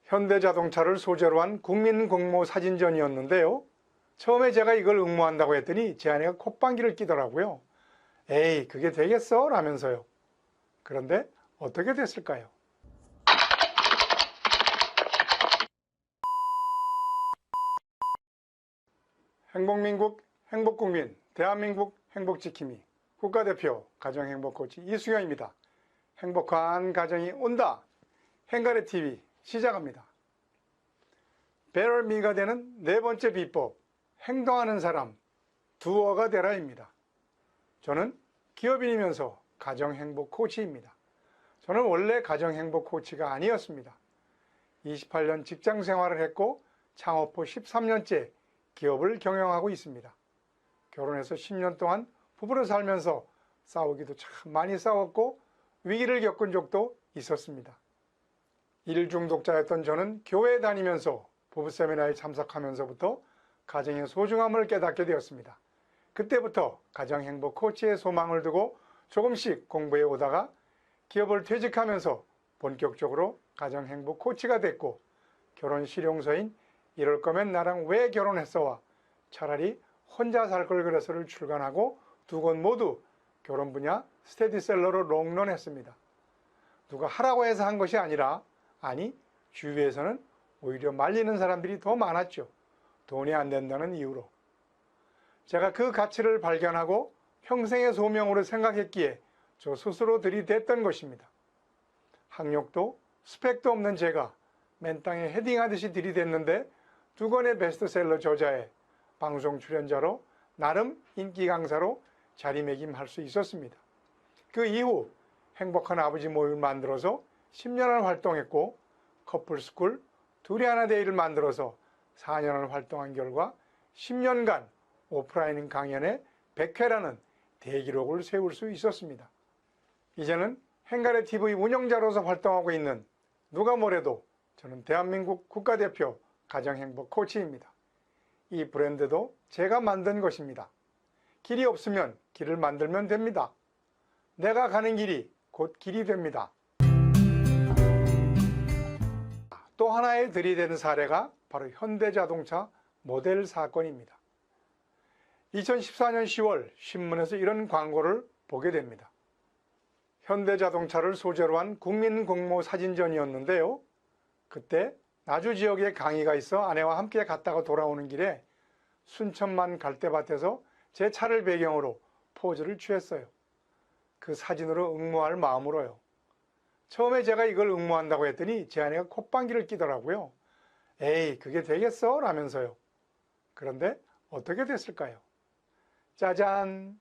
현대자동차를 소재로 한 국민공모 사진전이었는데요. 처음에 제가 이걸 응모한다고 했더니 제 아내가 콧방귀를 뀌더라고요. 에이, 그게 되겠어? 라면서요. 그런데 어떻게 됐을까요? 행복민국, 행복국민, 대한민국 행복지킴이 국가대표 가정행복코치 이수경입니다. 행복한 가정이 온다. 행가래TV 시작합니다. 배럴미가 되는 네 번째 비법, 행동하는 사람, 두어가 되라입니다. 저는 기업인이면서 가정행복코치입니다. 저는 원래 가정행복코치가 아니었습니다. 28년 직장생활을 했고 창업 후 13년째 기업을 경영하고 있습니다. 결혼해서 10년 동안 부부로 살면서 싸우기도 참 많이 싸웠고 위기를 겪은 적도 있었습니다. 일 중독자였던 저는 교회에 다니면서 부부 세미나에 참석하면서부터 가정의 소중함을 깨닫게 되었습니다. 그때부터 가정행복 코치의 소망을 두고 조금씩 공부해 오다가 기업을 퇴직하면서 본격적으로 가정행복 코치가 됐고 결혼 실용서인 이럴 거면 나랑 왜 결혼했어와 차라리 혼자 살 걸 그래서를 출간하고 두 권 모두 결혼 분야 스테디셀러로 롱런했습니다. 누가 하라고 해서 한 것이 아니라 주위에서는 오히려 말리는 사람들이 더 많았죠. 돈이 안 된다는 이유로. 제가 그 가치를 발견하고 평생의 소명으로 생각했기에 저 스스로 들이댔던 것입니다. 학력도 스펙도 없는 제가 맨땅에 헤딩하듯이 들이댔는데 두 권의 베스트셀러 저자에 방송 출연자로 나름 인기 강사로 자리매김할 수 있었습니다. 그 이후 행복한 아버지 모임을 만들어서 10년을 활동했고 커플스쿨 둘이 하나 데이를 만들어서 4년을 활동한 결과 10년간 오프라인 강연에 100회라는 대기록을 세울 수 있었습니다. 이제는 행가래TV 운영자로서 활동하고 있는 누가 뭐래도 저는 대한민국 국가대표 가정행복 코치입니다. 이 브랜드도 제가 만든 것입니다. 길이 없으면 길을 만들면 됩니다. 내가 가는 길이 곧 길이 됩니다. 또 하나의 들이대는 사례가 바로 현대자동차 모델 사건입니다. 2014년 10월 신문에서 이런 광고를 보게 됩니다. 현대자동차를 소재로 한 국민공모 사진전이었는데요. 그때 나주 지역에 강의가 있어 아내와 함께 갔다가 돌아오는 길에 순천만 갈대밭에서 제 차를 배경으로 포즈를 취했어요. 그 사진으로 응모할 마음으로요. 처음에 제가 이걸 응모한다고 했더니 제 아내가 콧방귀를 뀌더라고요. 에이, 그게 되겠어? 라면서요. 그런데 어떻게 됐을까요? 짜잔!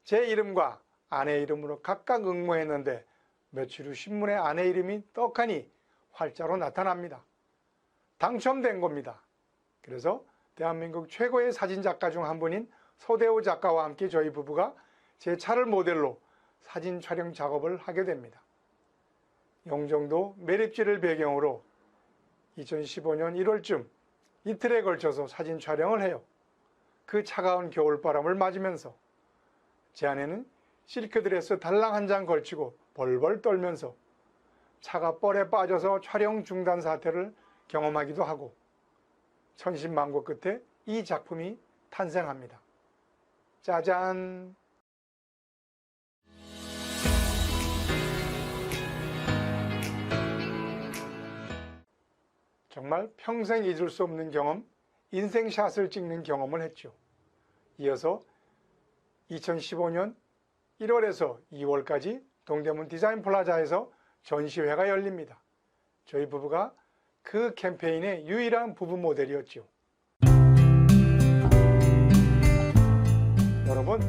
제 이름과 아내 이름으로 각각 응모했는데 며칠 후 신문에 아내 이름이 떡하니 활자로 나타납니다. 당첨된 겁니다. 그래서 대한민국 최고의 사진작가 중 한 분인 서대호 작가와 함께 저희 부부가 제 차를 모델로 사진 촬영 작업을 하게 됩니다. 영종도 매립지를 배경으로 2015년 1월쯤 이틀에 걸쳐서 사진 촬영을 해요. 그 차가운 겨울바람을 맞으면서 제 아내는 실크드레스 달랑 한 장 걸치고 벌벌 떨면서 차가 뻘에 빠져서 촬영 중단 사태를 경험하기도 하고 천신만고 끝에 이 작품이 탄생합니다. 짜잔! 정말 평생 잊을 수 없는 경험, 인생샷을 찍는 경험을 했죠. 이어서 2015년 1월에서 2월까지 동대문 디자인 플라자에서 전시회가 열립니다. 저희 부부가 그 캠페인의 유일한 부부 모델이었죠. 여러분,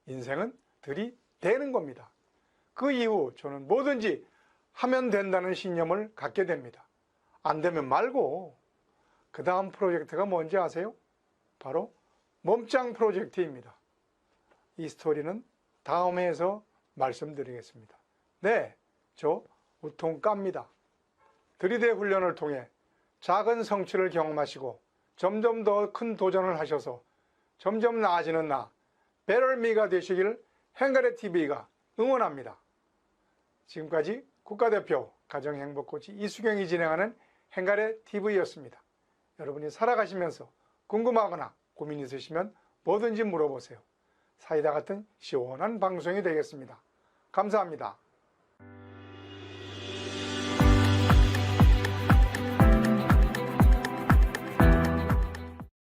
인생은 들이대는 겁니다. 그 이후 저는 뭐든지 하면 된다는 신념을 갖게 됩니다. 안 되면 말고. 그 다음 프로젝트가 뭔지 아세요? 바로 몸짱 프로젝트입니다. 이 스토리는 다음 회에서 말씀드리겠습니다. 네, 저 우통까입니다. 들이대 훈련을 통해 작은 성취를 경험하시고 점점 더 큰 도전을 하셔서 점점 나아지는 나 배럴미가 되시길 행가래TV가 응원합니다. 지금까지 국가대표 가정행복코치 이수경이 진행하는 행갈의 TV였습니다. 여러분이 살아가시면서 궁금하거나 고민 있으시면 뭐든지 물어보세요. 사이다 같은 시원한 방송이 되겠습니다. 감사합니다.